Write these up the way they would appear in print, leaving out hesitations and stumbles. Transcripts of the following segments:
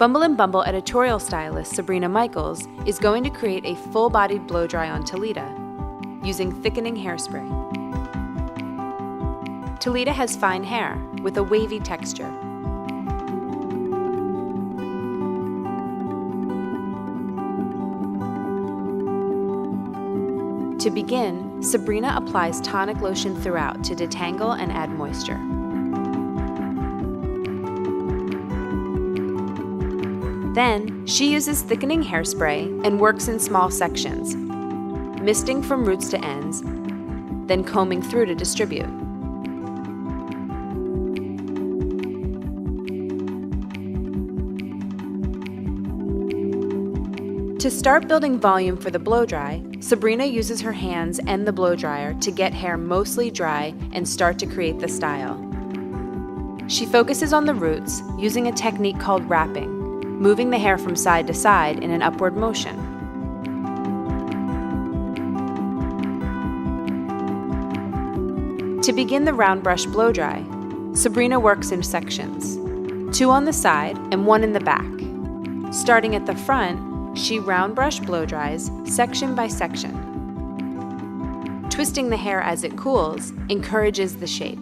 Bumble and Bumble editorial stylist Sabrina Michaels is going to create a full-bodied blow-dry on Talita using thickening hairspray. Talita has fine hair with a wavy texture. To begin, Sabrina applies tonic lotion throughout to detangle and add moisture. Then, she uses thickening hairspray and works in small sections, misting from roots to ends, then combing through to distribute. To start building volume for the blow-dry, Sabrina uses her hands and the blow-dryer to get hair mostly dry and start to create the style. She focuses on the roots using a technique called wrapping, moving the hair from side to side in an upward motion. To begin the round brush blow-dry, Sabrina works in sections, 2 on the side and 1 in the back. Starting at the front, she round brush blow dries section by section. Twisting the hair as it cools encourages the shape.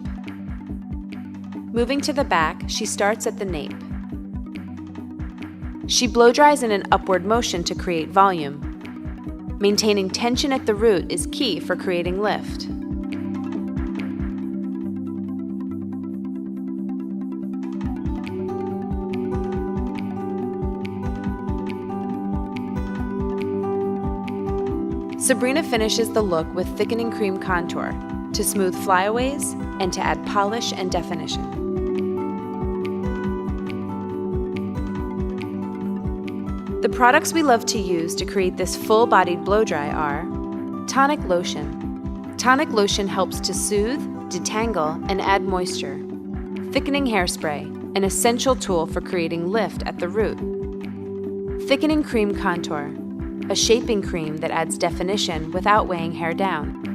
Moving to the back, she starts at the nape. She blow dries in an upward motion to create volume. Maintaining tension at the root is key for creating lift. Sabrina finishes the look with thickening cream contour to smooth flyaways and to add polish and definition. The products we love to use to create this full-bodied blow-dry are tonic lotion. Tonic lotion helps to soothe, detangle, and add moisture. Thickening hairspray, an essential tool for creating lift at the root. Thickening cream contour, a shaping cream that adds definition without weighing hair down.